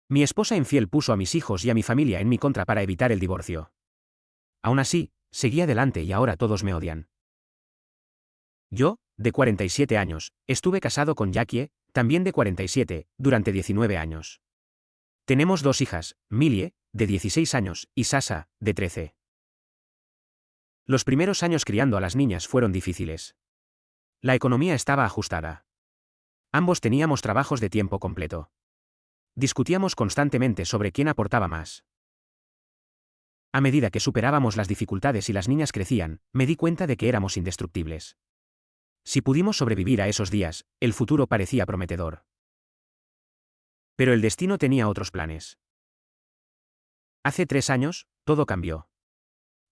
Mi esposa infiel puso a mis hijos y a mi familia en mi contra para evitar el divorcio. Aún así, seguí adelante y ahora todos me odian. Yo, de 47 años, estuve casado con Jackie, también de 47, durante 19 años. Tenemos dos hijas, Millie, de 16 años, y Sasha, de 13. Los primeros años criando a las niñas fueron difíciles. La economía estaba ajustada. Ambos teníamos trabajos de tiempo completo. Discutíamos constantemente sobre quién aportaba más. A medida que superábamos las dificultades y las niñas crecían, me di cuenta de que éramos indestructibles. Si pudimos sobrevivir a esos días, el futuro parecía prometedor. Pero el destino tenía otros planes. Hace 3 años, todo cambió.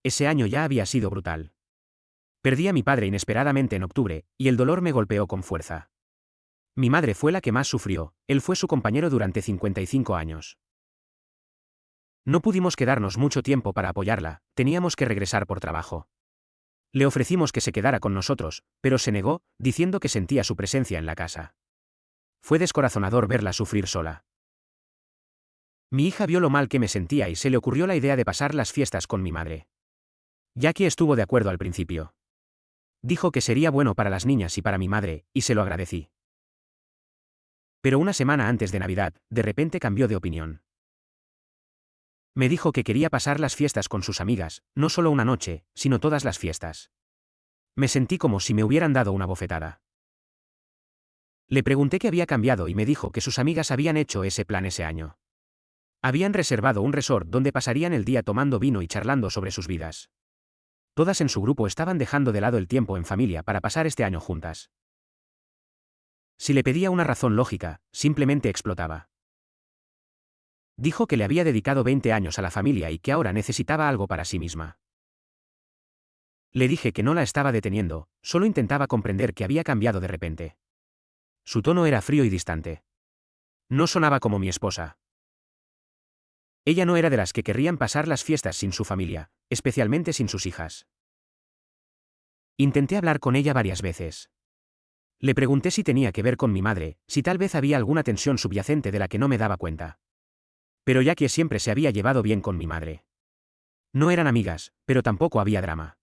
Ese año ya había sido brutal. Perdí a mi padre inesperadamente en octubre, y el dolor me golpeó con fuerza. Mi madre fue la que más sufrió, él fue su compañero durante 55 años. No pudimos quedarnos mucho tiempo para apoyarla, teníamos que regresar por trabajo. Le ofrecimos que se quedara con nosotros, pero se negó, diciendo que sentía su presencia en la casa. Fue descorazonador verla sufrir sola. Mi hija vio lo mal que me sentía y se le ocurrió la idea de pasar las fiestas con mi madre. Jackie estuvo de acuerdo al principio. Dijo que sería bueno para las niñas y para mi madre, y se lo agradecí. Pero una semana antes de Navidad, de repente cambió de opinión. Me dijo que quería pasar las fiestas con sus amigas, no solo una noche, sino todas las fiestas. Me sentí como si me hubieran dado una bofetada. Le pregunté qué había cambiado y me dijo que sus amigas habían hecho ese plan ese año. Habían reservado un resort donde pasarían el día tomando vino y charlando sobre sus vidas. Todas en su grupo estaban dejando de lado el tiempo en familia para pasar este año juntas. Si le pedía una razón lógica, simplemente explotaba. Dijo que le había dedicado 20 años a la familia y que ahora necesitaba algo para sí misma. Le dije que no la estaba deteniendo, solo intentaba comprender que había cambiado de repente. Su tono era frío y distante. No sonaba como mi esposa. Ella no era de las que querrían pasar las fiestas sin su familia, especialmente sin sus hijas. Intenté hablar con ella varias veces. Le pregunté si tenía que ver con mi madre, si tal vez había alguna tensión subyacente de la que no me daba cuenta. Pero Jackie siempre se había llevado bien con mi madre. No eran amigas, pero tampoco había drama.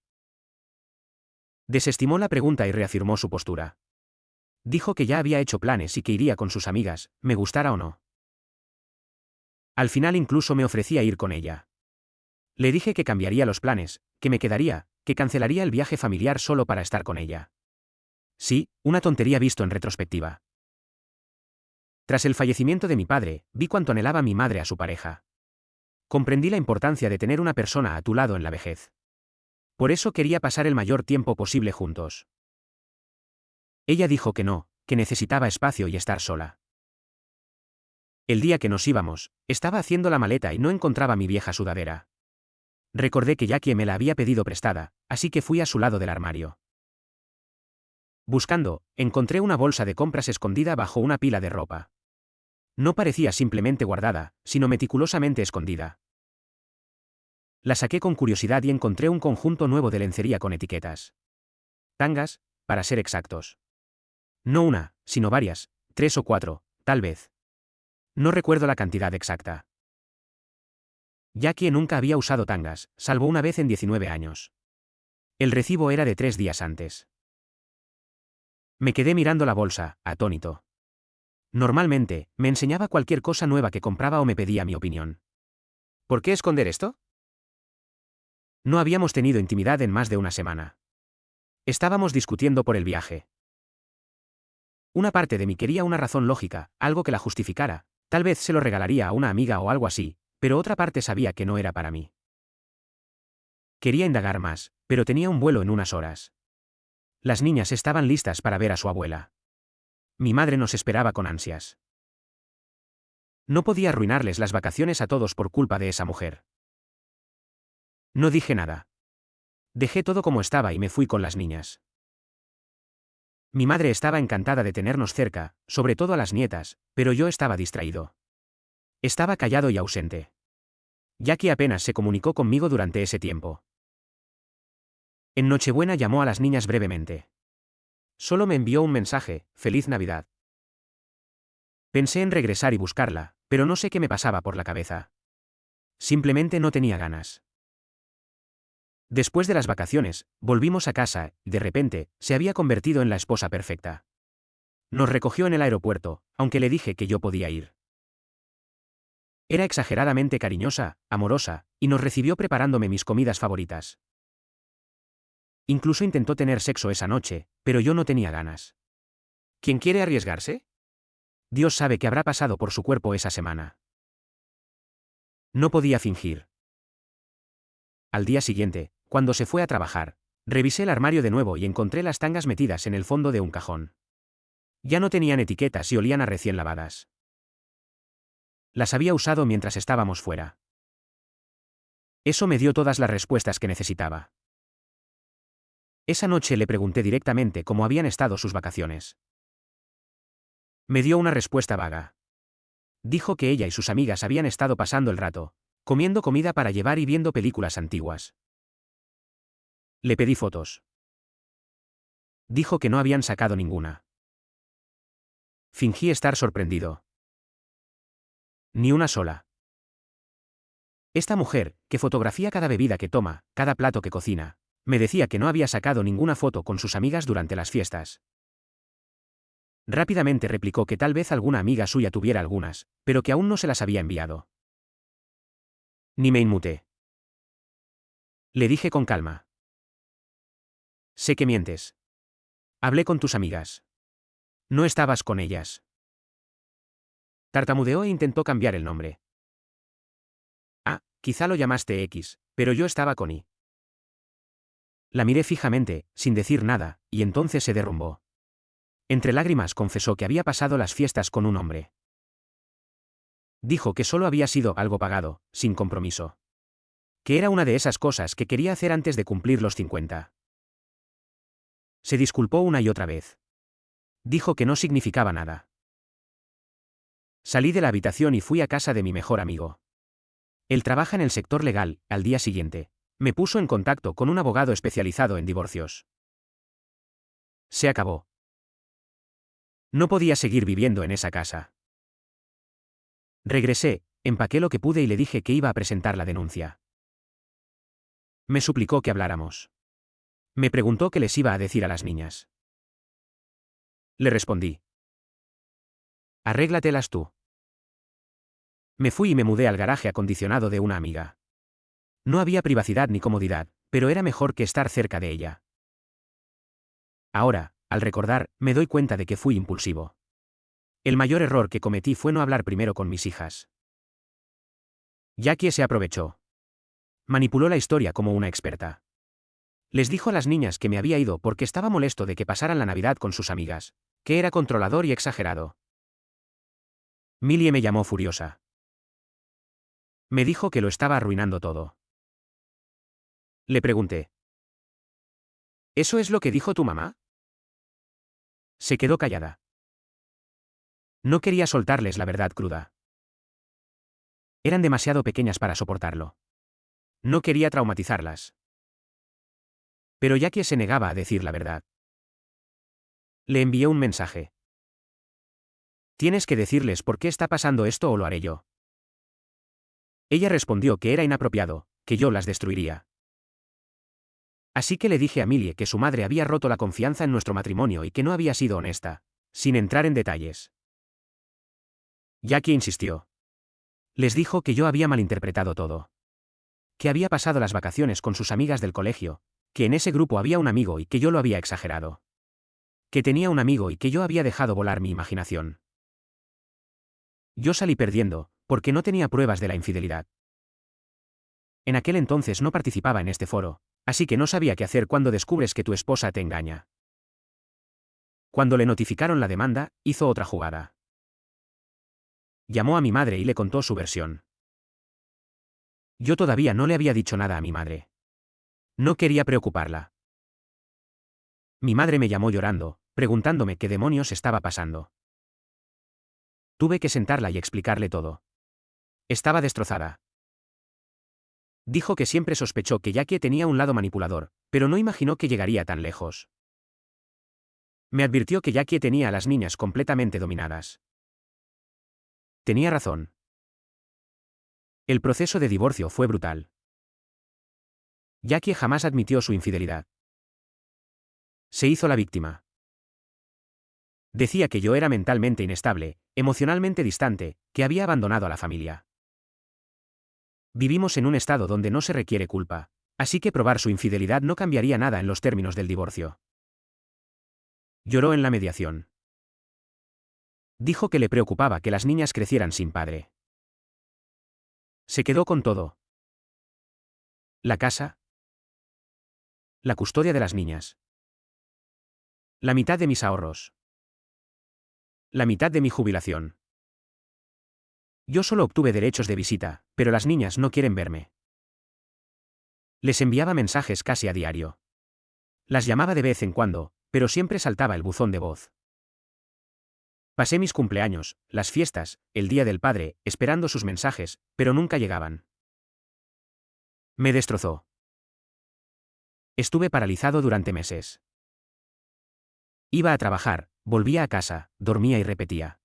Desestimó la pregunta y reafirmó su postura. Dijo que ya había hecho planes y que iría con sus amigas, me gustara o no. Al final incluso me ofrecía ir con ella. Le dije que cambiaría los planes, que me quedaría, que cancelaría el viaje familiar solo para estar con ella. Sí, una tontería visto en retrospectiva. Tras el fallecimiento de mi padre, vi cuánto anhelaba mi madre a su pareja. Comprendí la importancia de tener una persona a tu lado en la vejez. Por eso quería pasar el mayor tiempo posible juntos. Ella dijo que no, que necesitaba espacio y estar sola. El día que nos íbamos, estaba haciendo la maleta y no encontraba mi vieja sudadera. Recordé que Jackie me la había pedido prestada, así que fui a su lado del armario. Buscando, encontré una bolsa de compras escondida bajo una pila de ropa. No parecía simplemente guardada, sino meticulosamente escondida. La saqué con curiosidad y encontré un conjunto nuevo de lencería con etiquetas. Tangas, para ser exactos. No una, sino varias, 3 o 4, tal vez. No recuerdo la cantidad exacta. Jackie nunca había usado tangas, salvo una vez en 19 años. El recibo era de 3 días antes. Me quedé mirando la bolsa, atónito. Normalmente, me enseñaba cualquier cosa nueva que compraba o me pedía mi opinión. ¿Por qué esconder esto? No habíamos tenido intimidad en más de una semana. Estábamos discutiendo por el viaje. Una parte de mí quería una razón lógica, algo que la justificara, tal vez se lo regalaría a una amiga o algo así, pero otra parte sabía que no era para mí. Quería indagar más, pero tenía un vuelo en unas horas. Las niñas estaban listas para ver a su abuela. Mi madre nos esperaba con ansias. No podía arruinarles las vacaciones a todos por culpa de esa mujer. No dije nada. Dejé todo como estaba y me fui con las niñas. Mi madre estaba encantada de tenernos cerca, sobre todo a las nietas, pero yo estaba distraído. Estaba callado y ausente. Jackie apenas se comunicó conmigo durante ese tiempo. En Nochebuena llamó a las niñas brevemente. Solo me envió un mensaje, «Feliz Navidad». Pensé en regresar y buscarla, pero no sé qué me pasaba por la cabeza. Simplemente no tenía ganas. Después de las vacaciones, volvimos a casa, y de repente, se había convertido en la esposa perfecta. Nos recogió en el aeropuerto, aunque le dije que yo podía ir. Era exageradamente cariñosa, amorosa, y nos recibió preparándome mis comidas favoritas. Incluso intentó tener sexo esa noche, pero yo no tenía ganas. ¿Quién quiere arriesgarse? Dios sabe qué habrá pasado por su cuerpo esa semana. No podía fingir. Al día siguiente, cuando se fue a trabajar, revisé el armario de nuevo y encontré las tangas metidas en el fondo de un cajón. Ya no tenían etiquetas y olían a recién lavadas. Las había usado mientras estábamos fuera. Eso me dio todas las respuestas que necesitaba. Esa noche le pregunté directamente cómo habían estado sus vacaciones. Me dio una respuesta vaga. Dijo que ella y sus amigas habían estado pasando el rato, comiendo comida para llevar y viendo películas antiguas. Le pedí fotos. Dijo que no habían sacado ninguna. Fingí estar sorprendido. Ni una sola. Esta mujer, que fotografía cada bebida que toma, cada plato que cocina, me decía que no había sacado ninguna foto con sus amigas durante las fiestas. Rápidamente replicó que tal vez alguna amiga suya tuviera algunas, pero que aún no se las había enviado. Ni me inmuté. Le dije con calma. Sé que mientes. Hablé con tus amigas. No estabas con ellas. Tartamudeó e intentó cambiar el nombre. Ah, quizá lo llamaste X, pero yo estaba con Y. La miré fijamente, sin decir nada, y entonces se derrumbó. Entre lágrimas confesó que había pasado las fiestas con un hombre. Dijo que solo había sido algo pagado, sin compromiso. Que era una de esas cosas que quería hacer antes de cumplir los 50. Se disculpó una y otra vez. Dijo que no significaba nada. Salí de la habitación y fui a casa de mi mejor amigo. Él trabaja en el sector legal. Al día siguiente, me puso en contacto con un abogado especializado en divorcios. Se acabó. No podía seguir viviendo en esa casa. Regresé, empaqué lo que pude y le dije que iba a presentar la denuncia. Me suplicó que habláramos. Me preguntó qué les iba a decir a las niñas. Le respondí. Arréglatelas tú. Me fui y me mudé al garaje acondicionado de una amiga. No había privacidad ni comodidad, pero era mejor que estar cerca de ella. Ahora, al recordar, me doy cuenta de que fui impulsivo. El mayor error que cometí fue no hablar primero con mis hijas. Jackie se aprovechó. Manipuló la historia como una experta. Les dijo a las niñas que me había ido porque estaba molesto de que pasaran la Navidad con sus amigas, que era controlador y exagerado. Millie me llamó furiosa. Me dijo que lo estaba arruinando todo. Le pregunté. ¿Eso es lo que dijo tu mamá? Se quedó callada. No quería soltarles la verdad cruda. Eran demasiado pequeñas para soportarlo. No quería traumatizarlas. Pero Jackie se negaba a decir la verdad. Le envié un mensaje. Tienes que decirles por qué está pasando esto o lo haré yo. Ella respondió que era inapropiado, que yo las destruiría. Así que le dije a Millie que su madre había roto la confianza en nuestro matrimonio y que no había sido honesta, sin entrar en detalles. Jackie insistió. Les dijo que yo había malinterpretado todo. Que había pasado las vacaciones con sus amigas del colegio, que en ese grupo había un amigo y que yo lo había exagerado. Que tenía un amigo y que yo había dejado volar mi imaginación. Yo salí perdiendo, porque no tenía pruebas de la infidelidad. En aquel entonces no participaba en este foro, así que no sabía qué hacer cuando descubres que tu esposa te engaña. Cuando le notificaron la demanda, hizo otra jugada. Llamó a mi madre y le contó su versión. Yo todavía no le había dicho nada a mi madre. No quería preocuparla. Mi madre me llamó llorando, preguntándome qué demonios estaba pasando. Tuve que sentarla y explicarle todo. Estaba destrozada. Dijo que siempre sospechó que Jackie tenía un lado manipulador, pero no imaginó que llegaría tan lejos. Me advirtió que Jackie tenía a las niñas completamente dominadas. Tenía razón. El proceso de divorcio fue brutal. Jackie jamás admitió su infidelidad. Se hizo la víctima. Decía que yo era mentalmente inestable, emocionalmente distante, que había abandonado a la familia. Vivimos en un estado donde no se requiere culpa, así que probar su infidelidad no cambiaría nada en los términos del divorcio. Lloró en la mediación. Dijo que le preocupaba que las niñas crecieran sin padre. Se quedó con todo. La casa. La custodia de las niñas. La mitad de mis ahorros. La mitad de mi jubilación. Yo solo obtuve derechos de visita, pero las niñas no quieren verme. Les enviaba mensajes casi a diario. Las llamaba de vez en cuando, pero siempre saltaba el buzón de voz. Pasé mis cumpleaños, las fiestas, el Día del Padre, esperando sus mensajes, pero nunca llegaban. Me destrozó. Estuve paralizado durante meses. Iba a trabajar, volvía a casa, dormía y repetía.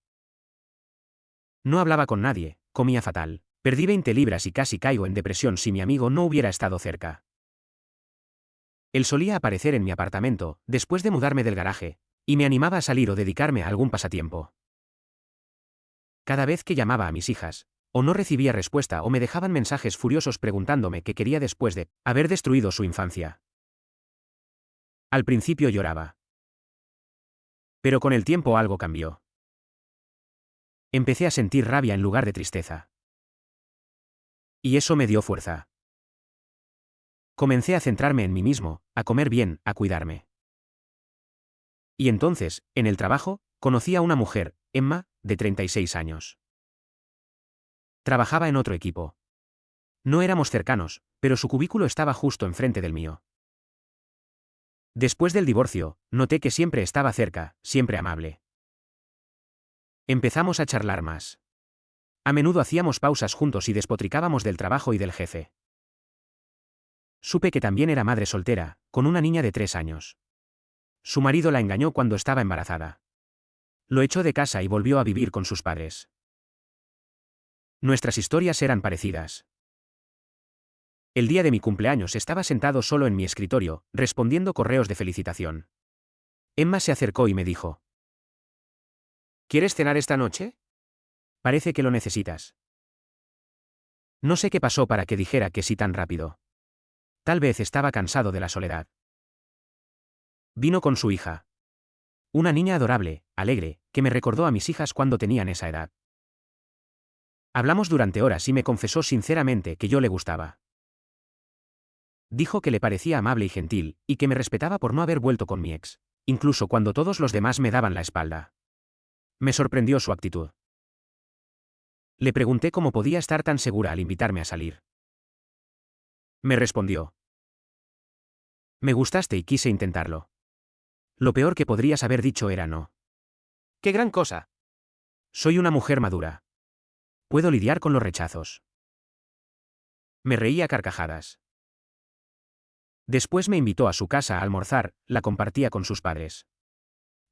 No hablaba con nadie, comía fatal. Perdí 20 libras y casi caigo en depresión si mi amigo no hubiera estado cerca. Él solía aparecer en mi apartamento, después de mudarme del garaje, y me animaba a salir o dedicarme a algún pasatiempo. Cada vez que llamaba a mis hijas, o no recibía respuesta o me dejaban mensajes furiosos preguntándome qué quería después de haber destruido su infancia. Al principio lloraba. Pero con el tiempo algo cambió. Empecé a sentir rabia en lugar de tristeza. Y eso me dio fuerza. Comencé a centrarme en mí mismo, a comer bien, a cuidarme. Y entonces, en el trabajo, conocí a una mujer, Emma, de 36 años. Trabajaba en otro equipo. No éramos cercanos, pero su cubículo estaba justo enfrente del mío. Después del divorcio, noté que siempre estaba cerca, siempre amable. Empezamos a charlar más. A menudo hacíamos pausas juntos y despotricábamos del trabajo y del jefe. Supe que también era madre soltera, con una niña de 3 años. Su marido la engañó cuando estaba embarazada. Lo echó de casa y volvió a vivir con sus padres. Nuestras historias eran parecidas. El día de mi cumpleaños estaba sentado solo en mi escritorio, respondiendo correos de felicitación. Emma se acercó y me dijo: ¿Quieres cenar esta noche? Parece que lo necesitas. No sé qué pasó para que dijera que sí tan rápido. Tal vez estaba cansado de la soledad. Vino con su hija. Una niña adorable, alegre, que me recordó a mis hijas cuando tenían esa edad. Hablamos durante horas y me confesó sinceramente que yo le gustaba. Dijo que le parecía amable y gentil, y que me respetaba por no haber vuelto con mi ex, incluso cuando todos los demás me daban la espalda. Me sorprendió su actitud. Le pregunté cómo podía estar tan segura al invitarme a salir. Me respondió: me gustaste y quise intentarlo. Lo peor que podrías haber dicho era no. ¡Qué gran cosa! Soy una mujer madura. Puedo lidiar con los rechazos. Me reí a carcajadas. Después me invitó a su casa a almorzar, la compartía con sus padres.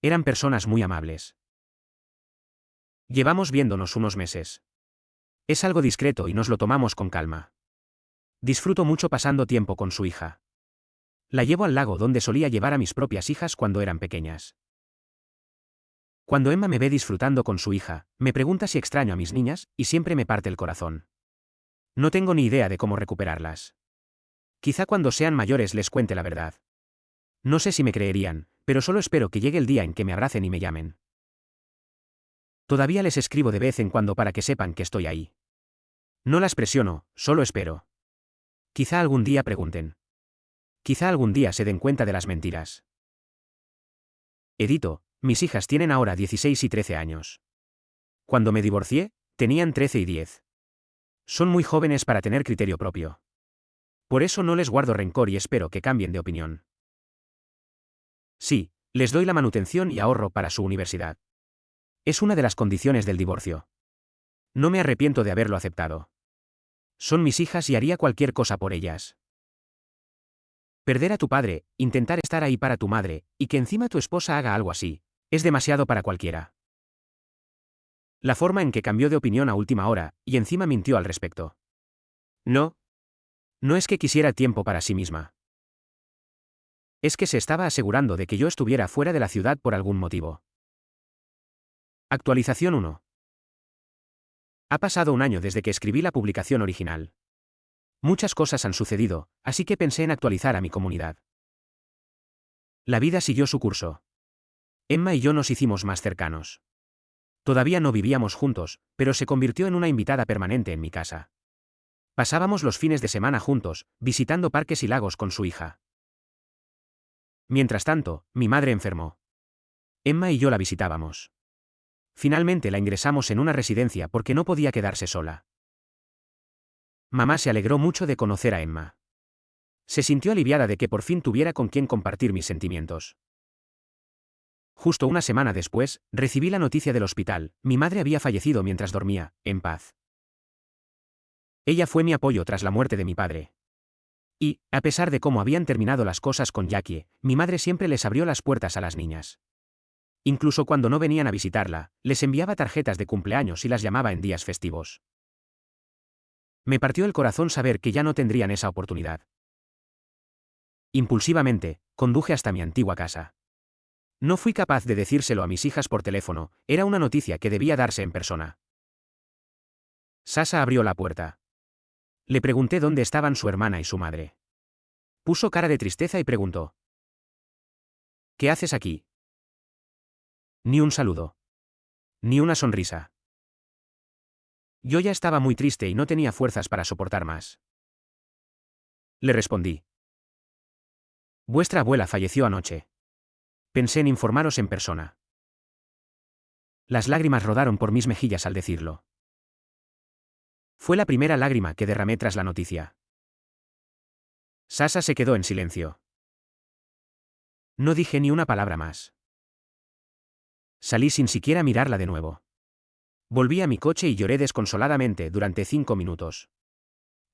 Eran personas muy amables. Llevamos viéndonos unos meses. Es algo discreto y nos lo tomamos con calma. Disfruto mucho pasando tiempo con su hija. La llevo al lago donde solía llevar a mis propias hijas cuando eran pequeñas. Cuando Emma me ve disfrutando con su hija, me pregunta si extraño a mis niñas, y siempre me parte el corazón. No tengo ni idea de cómo recuperarlas. Quizá cuando sean mayores les cuente la verdad. No sé si me creerían, pero solo espero que llegue el día en que me abracen y me llamen. Todavía les escribo de vez en cuando para que sepan que estoy ahí. No las presiono, solo espero. Quizá algún día pregunten. Quizá algún día se den cuenta de las mentiras. Edito, mis hijas tienen ahora 16 y 13 años. Cuando me divorcié, tenían 13 y 10. Son muy jóvenes para tener criterio propio. Por eso no les guardo rencor y espero que cambien de opinión. Sí, les doy la manutención y ahorro para su universidad. Es una de las condiciones del divorcio. No me arrepiento de haberlo aceptado. Son mis hijas y haría cualquier cosa por ellas. Perder a tu padre, intentar estar ahí para tu madre, y que encima tu esposa haga algo así, es demasiado para cualquiera. La forma en que cambió de opinión a última hora, y encima mintió al respecto. No. No es que quisiera tiempo para sí misma. Es que se estaba asegurando de que yo estuviera fuera de la ciudad por algún motivo. Actualización 1. Ha pasado un año desde que escribí la publicación original. Muchas cosas han sucedido, así que pensé en actualizar a mi comunidad. La vida siguió su curso. Emma y yo nos hicimos más cercanos. Todavía no vivíamos juntos, pero se convirtió en una invitada permanente en mi casa. Pasábamos los fines de semana juntos, visitando parques y lagos con su hija. Mientras tanto, mi madre enfermó. Emma y yo la visitábamos. Finalmente la ingresamos en una residencia porque no podía quedarse sola. Mamá se alegró mucho de conocer a Emma. Se sintió aliviada de que por fin tuviera con quien compartir mis sentimientos. Justo una semana después, recibí la noticia del hospital: mi madre había fallecido mientras dormía, en paz. Ella fue mi apoyo tras la muerte de mi padre. Y, a pesar de cómo habían terminado las cosas con Jackie, mi madre siempre les abrió las puertas a las niñas. Incluso cuando no venían a visitarla, les enviaba tarjetas de cumpleaños y las llamaba en días festivos. Me partió el corazón saber que ya no tendrían esa oportunidad. Impulsivamente, conduje hasta mi antigua casa. No fui capaz de decírselo a mis hijas por teléfono, era una noticia que debía darse en persona. Sasha abrió la puerta. Le pregunté dónde estaban su hermana y su madre. Puso cara de tristeza y preguntó: ¿qué haces aquí? Ni un saludo. Ni una sonrisa. Yo ya estaba muy triste y no tenía fuerzas para soportar más. Le respondí: vuestra abuela falleció anoche. Pensé en informaros en persona. Las lágrimas rodaron por mis mejillas al decirlo. Fue la primera lágrima que derramé tras la noticia. Sasha se quedó en silencio. No dije ni una palabra más. Salí sin siquiera mirarla de nuevo. Volví a mi coche y lloré desconsoladamente durante 5 minutos.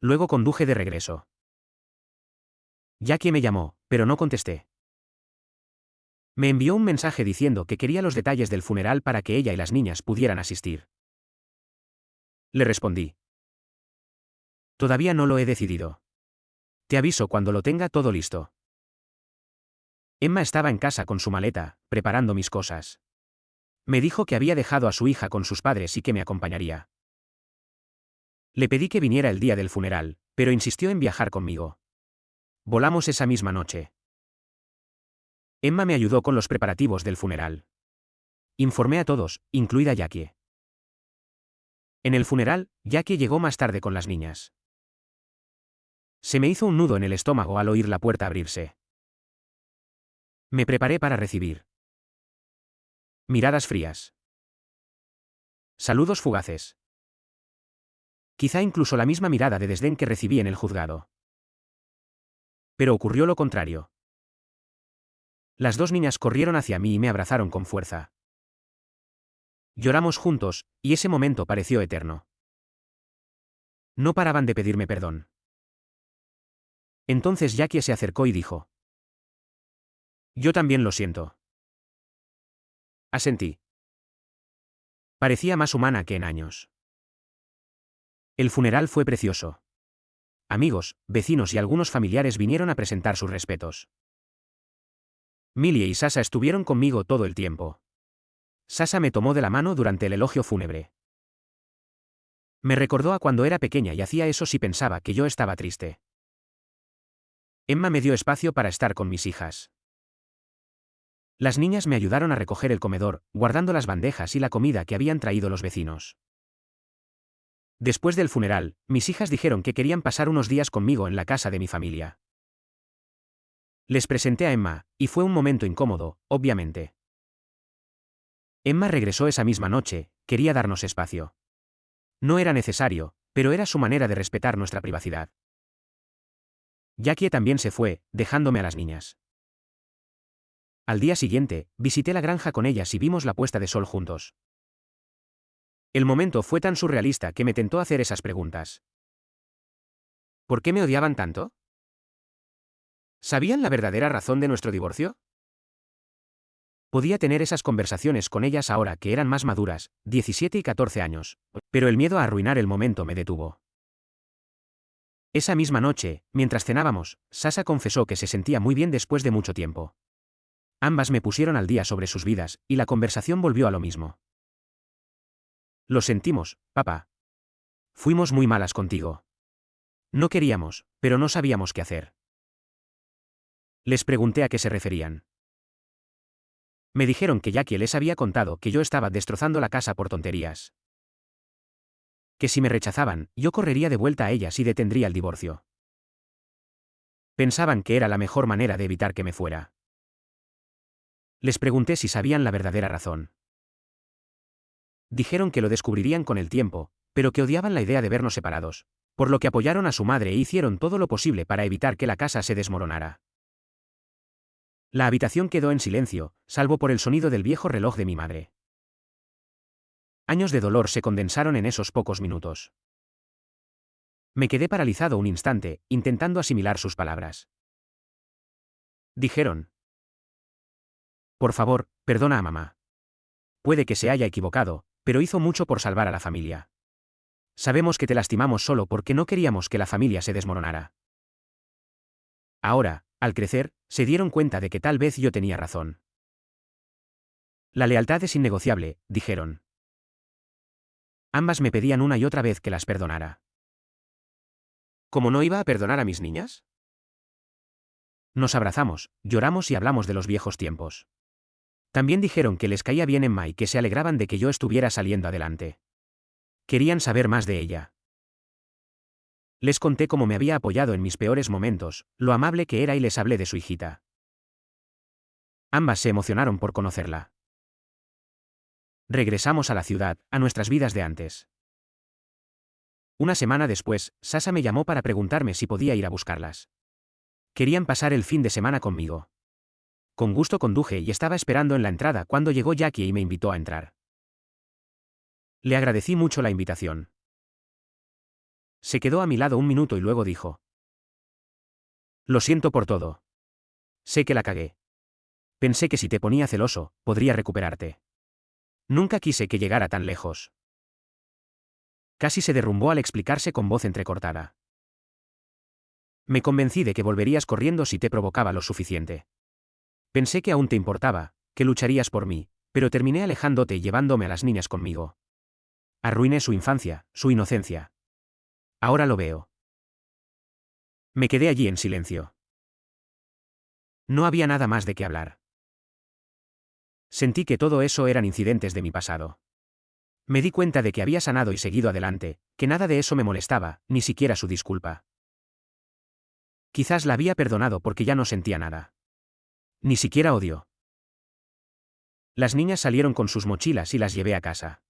Luego conduje de regreso. Jackie me llamó, pero no contesté. Me envió un mensaje diciendo que quería los detalles del funeral para que ella y las niñas pudieran asistir. Le respondí: todavía no lo he decidido. Te aviso cuando lo tenga todo listo. Emma estaba en casa con su maleta, preparando mis cosas. Me dijo que había dejado a su hija con sus padres y que me acompañaría. Le pedí que viniera el día del funeral, pero insistió en viajar conmigo. Volamos esa misma noche. Emma me ayudó con los preparativos del funeral. Informé a todos, incluida Jackie. En el funeral, Jackie llegó más tarde con las niñas. Se me hizo un nudo en el estómago al oír la puerta abrirse. Me preparé para recibir. Miradas frías. Saludos fugaces. Quizá incluso la misma mirada de desdén que recibí en el juzgado. Pero ocurrió lo contrario. Las dos niñas corrieron hacia mí y me abrazaron con fuerza. Lloramos juntos, y ese momento pareció eterno. No paraban de pedirme perdón. Entonces Jackie se acercó y dijo: yo también lo siento. Asentí. Parecía más humana que en años. El funeral fue precioso. Amigos, vecinos y algunos familiares vinieron a presentar sus respetos. Millie y Sasha estuvieron conmigo todo el tiempo. Sasha me tomó de la mano durante el elogio fúnebre. Me recordó a cuando era pequeña y hacía eso si pensaba que yo estaba triste. Emma me dio espacio para estar con mis hijas. Las niñas me ayudaron a recoger el comedor, guardando las bandejas y la comida que habían traído los vecinos. Después del funeral, mis hijas dijeron que querían pasar unos días conmigo en la casa de mi familia. Les presenté a Emma, y fue un momento incómodo, obviamente. Emma regresó esa misma noche, quería darnos espacio. No era necesario, pero era su manera de respetar nuestra privacidad. Jackie también se fue, dejándome a las niñas. Al día siguiente, visité la granja con ellas y vimos la puesta de sol juntos. El momento fue tan surrealista que me tentó hacer esas preguntas. ¿Por qué me odiaban tanto? ¿Sabían la verdadera razón de nuestro divorcio? Podía tener esas conversaciones con ellas ahora que eran más maduras, 17 y 14 años, pero el miedo a arruinar el momento me detuvo. Esa misma noche, mientras cenábamos, Sasha confesó que se sentía muy bien después de mucho tiempo. Ambas me pusieron al día sobre sus vidas, y la conversación volvió a lo mismo. Lo sentimos, papá. Fuimos muy malas contigo. No queríamos, pero no sabíamos qué hacer. Les pregunté a qué se referían. Me dijeron que Jackie les había contado que yo estaba destrozando la casa por tonterías. Que si me rechazaban, yo correría de vuelta a ellas y detendría el divorcio. Pensaban que era la mejor manera de evitar que me fuera. Les pregunté si sabían la verdadera razón. Dijeron que lo descubrirían con el tiempo, pero que odiaban la idea de vernos separados, por lo que apoyaron a su madre e hicieron todo lo posible para evitar que la casa se desmoronara. La habitación quedó en silencio, salvo por el sonido del viejo reloj de mi madre. Años de dolor se condensaron en esos pocos minutos. Me quedé paralizado un instante, intentando asimilar sus palabras. Dijeron: por favor, perdona a mamá. Puede que se haya equivocado, pero hizo mucho por salvar a la familia. Sabemos que te lastimamos solo porque no queríamos que la familia se desmoronara. Ahora, al crecer, se dieron cuenta de que tal vez yo tenía razón. La lealtad es innegociable, dijeron. Ambas me pedían una y otra vez que las perdonara. ¿Cómo no iba a perdonar a mis niñas? Nos abrazamos, lloramos y hablamos de los viejos tiempos. También dijeron que les caía bien Emma y que se alegraban de que yo estuviera saliendo adelante. Querían saber más de ella. Les conté cómo me había apoyado en mis peores momentos, lo amable que era y les hablé de su hijita. Ambas se emocionaron por conocerla. Regresamos a la ciudad, a nuestras vidas de antes. Una semana después, Sasha me llamó para preguntarme si podía ir a buscarlas. Querían pasar el fin de semana conmigo. Con gusto conduje y estaba esperando en la entrada cuando llegó Jackie y me invitó a entrar. Le agradecí mucho la invitación. Se quedó a mi lado un minuto y luego dijo: lo siento por todo. Sé que la cagué. Pensé que si te ponía celoso, podría recuperarte. Nunca quise que llegara tan lejos. Casi se derrumbó al explicarse con voz entrecortada. Me convencí de que volverías corriendo si te provocaba lo suficiente. Pensé que aún te importaba, que lucharías por mí, pero terminé alejándote y llevándome a las niñas conmigo. Arruiné su infancia, su inocencia. Ahora lo veo. Me quedé allí en silencio. No había nada más de qué hablar. Sentí que todo eso eran incidentes de mi pasado. Me di cuenta de que había sanado y seguido adelante, que nada de eso me molestaba, ni siquiera su disculpa. Quizás la había perdonado porque ya no sentía nada. Ni siquiera odio. Las niñas salieron con sus mochilas y las llevé a casa.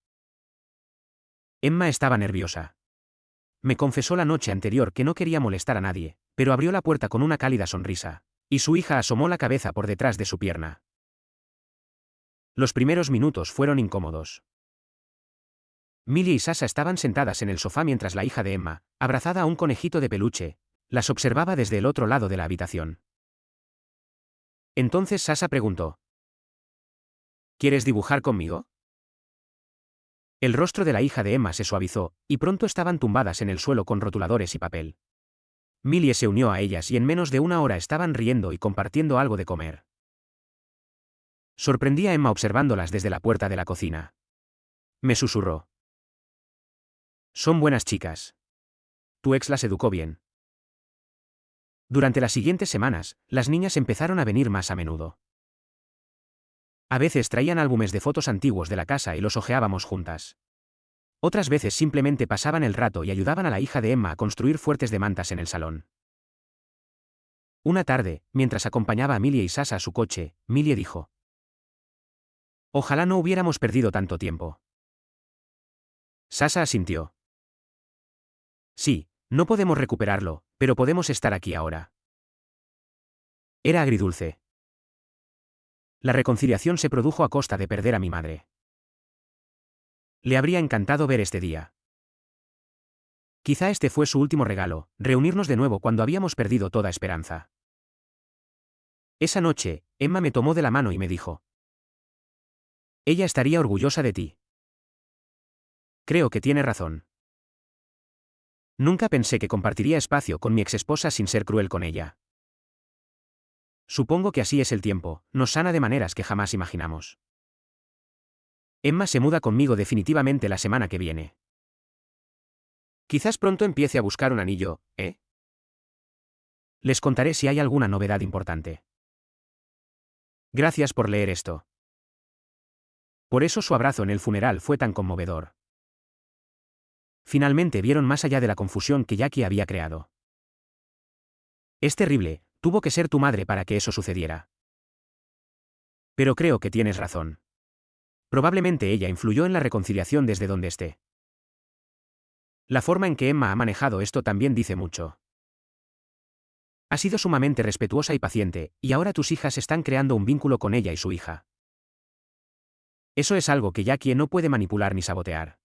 Emma estaba nerviosa. Me confesó la noche anterior que no quería molestar a nadie, pero abrió la puerta con una cálida sonrisa, y su hija asomó la cabeza por detrás de su pierna. Los primeros minutos fueron incómodos. Millie y Sasha estaban sentadas en el sofá mientras la hija de Emma, abrazada a un conejito de peluche, las observaba desde el otro lado de la habitación. Entonces Sasha preguntó: ¿quieres dibujar conmigo? El rostro de la hija de Emma se suavizó, y pronto estaban tumbadas en el suelo con rotuladores y papel. Millie se unió a ellas y en menos de una hora estaban riendo y compartiendo algo de comer. Sorprendí a Emma observándolas desde la puerta de la cocina. Me susurró: son buenas chicas. Tu ex las educó bien. Durante las siguientes semanas, las niñas empezaron a venir más a menudo. A veces traían álbumes de fotos antiguos de la casa y los hojeábamos juntas. Otras veces simplemente pasaban el rato y ayudaban a la hija de Emma a construir fuertes de mantas en el salón. Una tarde, mientras acompañaba a Millie y Sasha a su coche, Millie dijo: ojalá no hubiéramos perdido tanto tiempo. Sasha asintió. Sí, no podemos recuperarlo, pero podemos estar aquí ahora. Era agridulce. La reconciliación se produjo a costa de perder a mi madre. Le habría encantado ver este día. Quizá este fue su último regalo, reunirnos de nuevo cuando habíamos perdido toda esperanza. Esa noche, Emma me tomó de la mano y me dijo: Ella estaría orgullosa de ti. Creo que tiene razón. Nunca pensé que compartiría espacio con mi exesposa sin ser cruel con ella. Supongo que así es el tiempo, nos sana de maneras que jamás imaginamos. Emma se muda conmigo definitivamente la semana que viene. Quizás pronto empiece a buscar un anillo, ¿eh? Les contaré si hay alguna novedad importante. Gracias por leer esto. Por eso su abrazo en el funeral fue tan conmovedor. Finalmente vieron más allá de la confusión que Jackie había creado. Es terrible, tuvo que ser tu madre para que eso sucediera. Pero creo que tienes razón. Probablemente ella influyó en la reconciliación desde donde esté. La forma en que Emma ha manejado esto también dice mucho. Ha sido sumamente respetuosa y paciente, y ahora tus hijas están creando un vínculo con ella y su hija. Eso es algo que Jackie no puede manipular ni sabotear.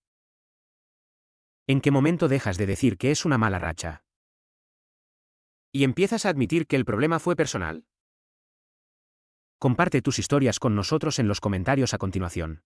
¿En qué momento dejas de decir que es una mala racha? ¿Y empiezas a admitir que el problema fue personal? Comparte tus historias con nosotros en los comentarios a continuación.